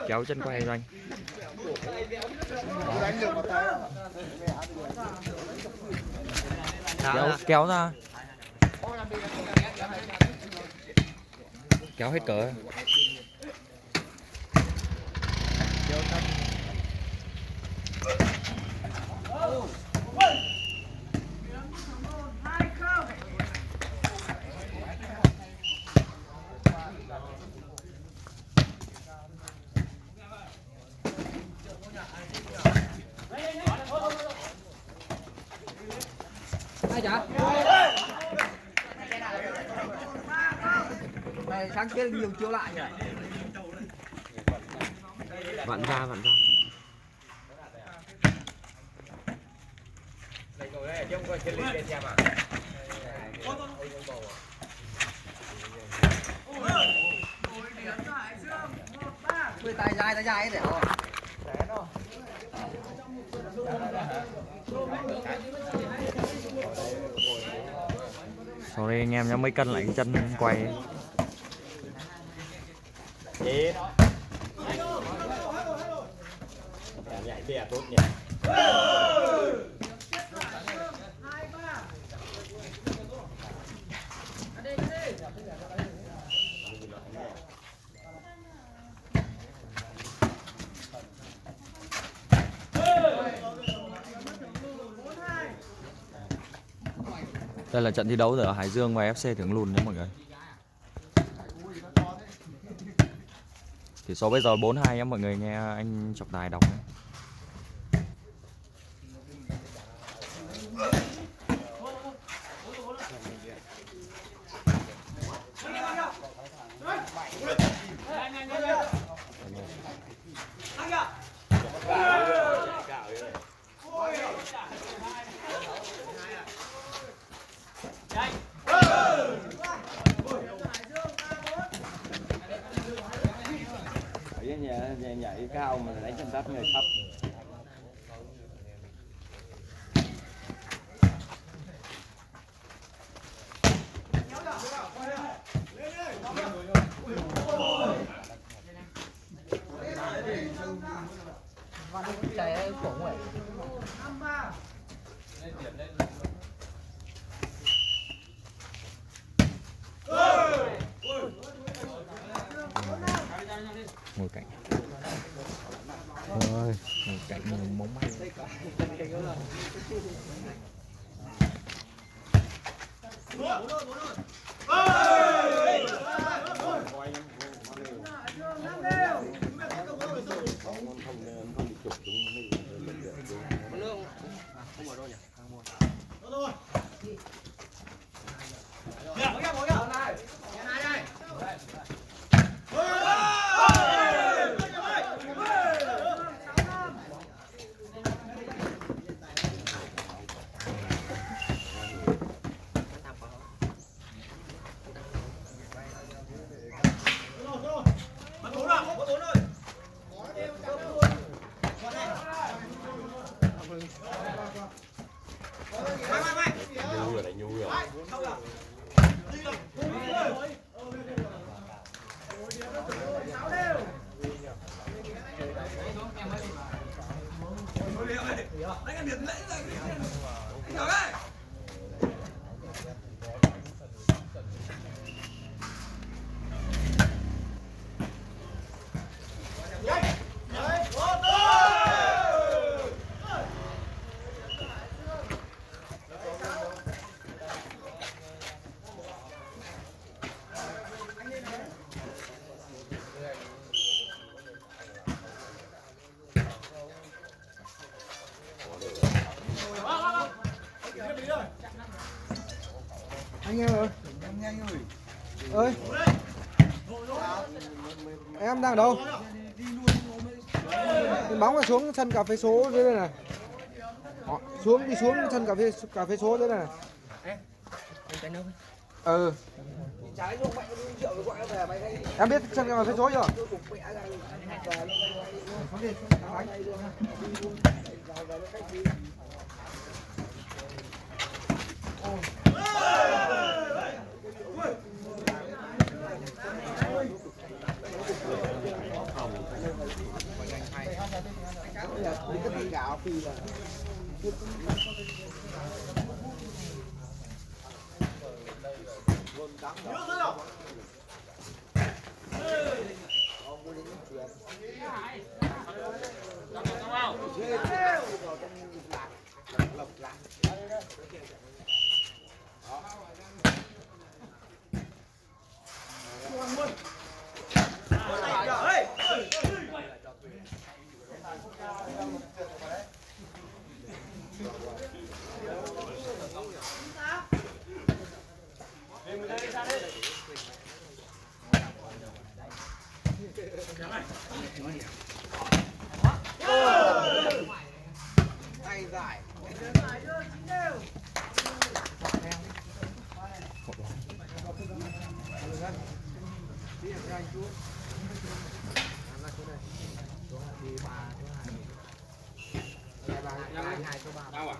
Kéo chân quay doanh. Kéo ra. Kéo hết cỡ. Ai chả? Này sáng kia nhiều chiếu lại nhỉ? Vặn ra. Tay dài để rồi. Sorry anh em nhá, mấy cân lại cái chân quay ấy. Nhảy bè tốt nhỉ. Đây là trận thi đấu giữa Hải Dương và FC Thượng Lùn nhé mọi người. Tỷ số bây giờ 4-2 nhé mọi người, nghe anh trọng tài đọc nhé. Nhảy cao mà đánh chân đất người thấp. Chạy khủng vậy. Ngồi cạnh. Ôi, ngồi cạnh móng mắt. Anh em ơi. Ơi. Em đang ở đâu? Cái bóng là xuống sân cà phê số dưới đây này. Đi xuống sân cà phê số dưới đây này. Ừ. Em biết sân cà phê số chưa? cái thằng gạo phi là tay dài. Đâu à?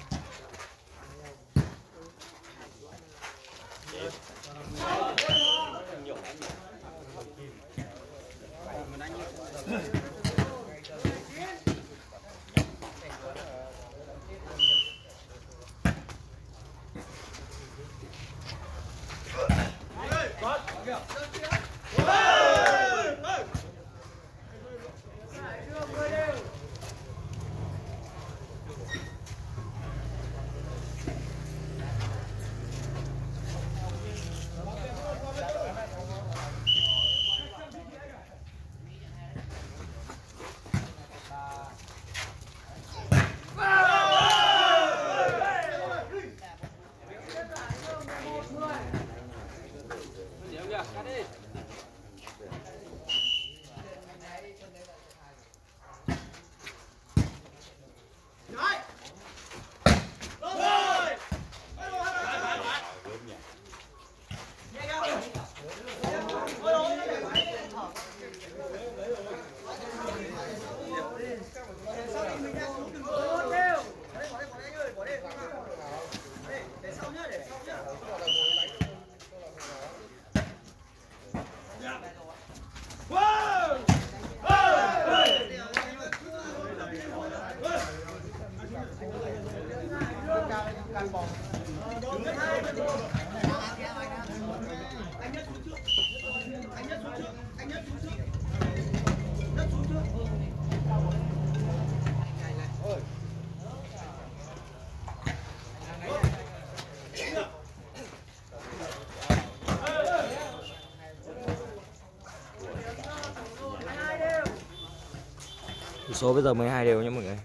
Tỷ số bây giờ 12 đều nha mọi người.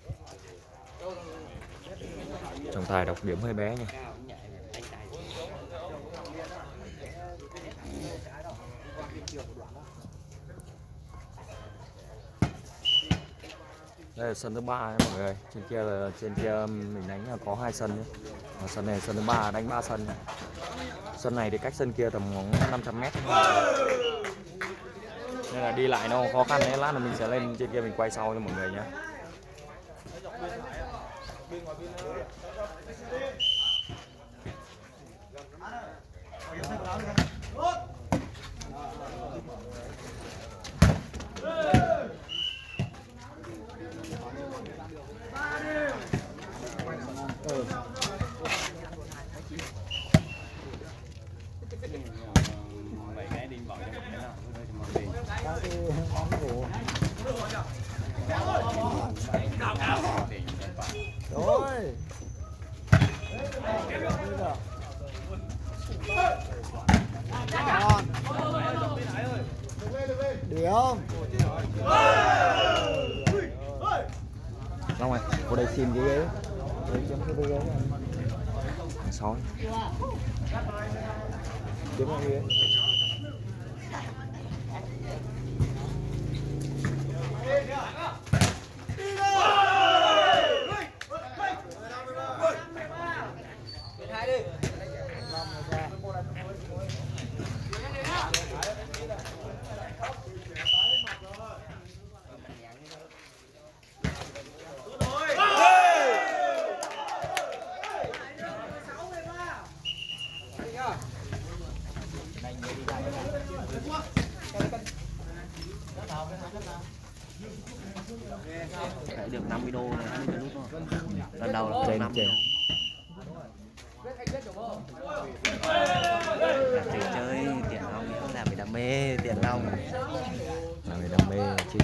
Trọng tài đọc điểm hơi bé nha. Đây là sân thứ 3 nha mọi người. Trên kia mình đánh là có 2 sân nhé. Và sân này sân thứ 3 đánh 3 sân. Sân này thì cách sân kia tầm khoảng 500 m. Nên là đi lại nó khó khăn đấy, lát là mình sẽ lên trên kia mình quay sau cho mọi người nhé. Mấy cái đi vào cho mình nào. Rồi. Được không? Long ơi, cô đây xin cái ghế. Đấy, chấm cái ghế này. 6. Chấm cái ghế. Phải được 50 đô này, 20 nút thôi. Lần đầu là Trên 50 trên. đô. Là chơi chơi tiền long, không làm vì đam mê tiền long. Là người đam mê chứ.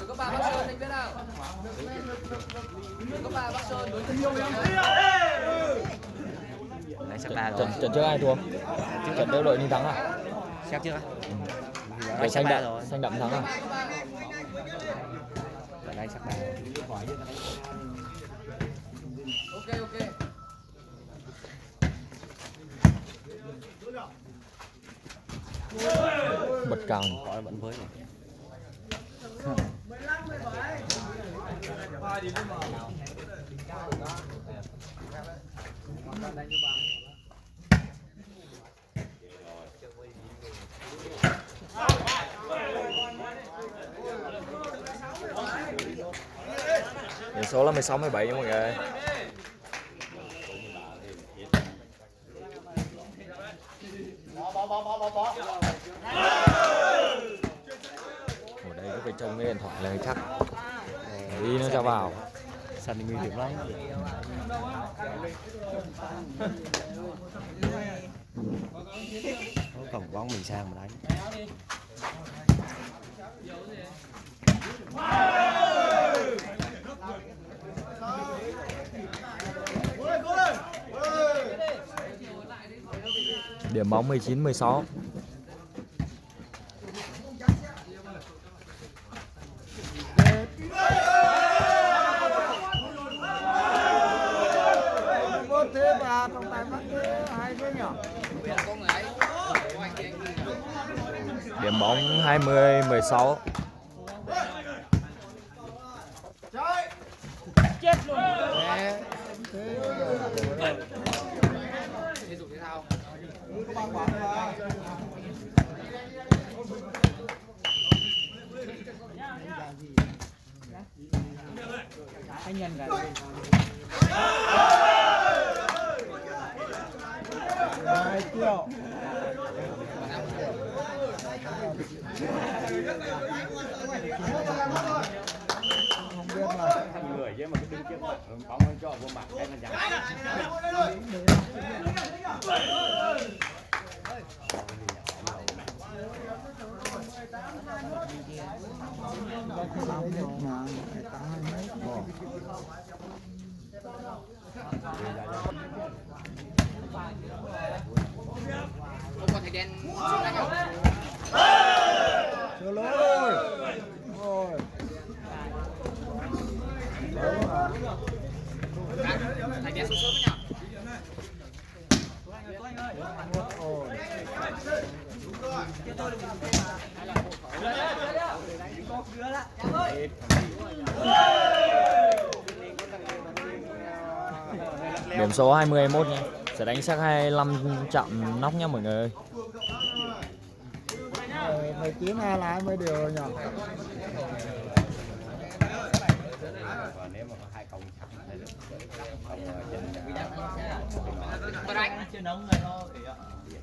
Có ba bác Sơn anh biết nào? Có ba bác Sơn đối tình yêu em. Đấy chắc ba rồi. Trận trước ai thua? Trận trước đội Ninh thắng à? Chắc chưa? Đội xanh ba đậm, rồi. xanh đậm thắng à? Ở đây chắc ba rồi. Ok ok. Bật càng. Có là vẫn với rồi. Điểm số là 16-17 nha mọi người. Ở đây cứ phải trông cái điện thoại là chắc đi nó ra vào. Sân thì nguy hiểm lắm. Có cổng bóng mình sang mà đánh. Điểm bóng 19-16. Thế và trọng tài bắt hai đứa nhỏ. Điểm bóng 20-16. Chết luôn. Thể dục thể thao. Anh nhân cả. Thành người chứ mà cứ đứng trước mặt bóng nó cho vô mặt cái nó chẳng. Không còn thầy đen xuống đánh không? Chưa lỗi rồi. Rồi. Thầy đen xuống sớm với nhau. Điểm số 20-21 nha. Sẽ đánh xác 25 chạm nóc nha mọi người ơi. 19 là 20 điều rồi nhỉ. Còn nếu mà có hai công chắc thì được. Tôi đánh.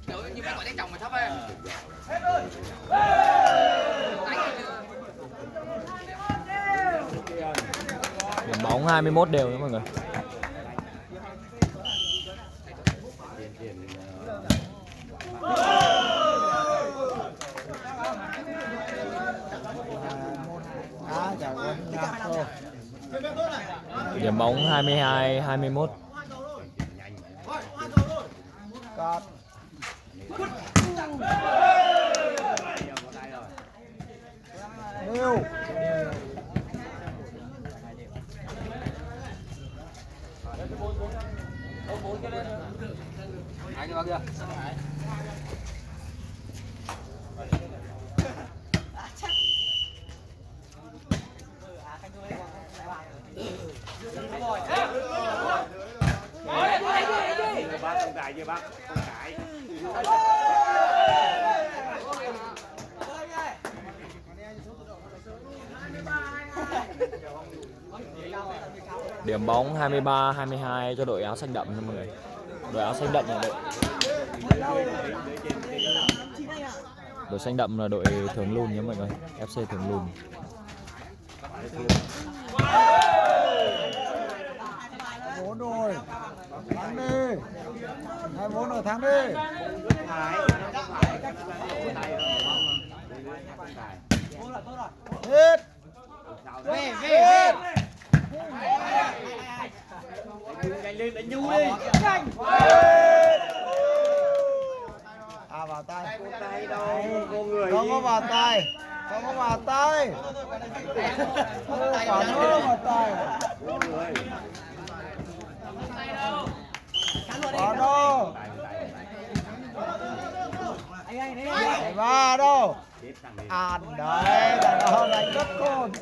Nếu như mấy quả đánh chồng mà thấp ấy. Điểm bóng 21 đều nha mọi người. Điểm bóng 22-21. Cọt. Đều. Anh vào kìa. Bác không cãi chưa bác? Không cãi. Điểm bóng 23-22 cho đội áo xanh đậm nha mọi người. Đội áo xanh đậm là đội xanh đậm là đội Thường Lùn nhé mọi người, FC Thường Lùn. Bốn rồi, thắng đi, 2-4 rồi, thắng đi. Hết. Hết. À, vào tay. Không có vào tay. Không có vào tay. Quả nữa vào tay. Vào đâu? Vào đâu? À đấy, đàn ông đánh rất khôn.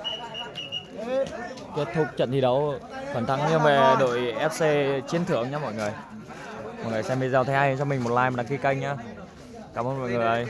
Kết thúc trận thi đấu phần thắng nghiêng về đội FC Chiến Thưởng nhé mọi người. Mọi người xem video thấy hay cho mình một like và đăng ký kênh nhé. Cảm ơn mọi người.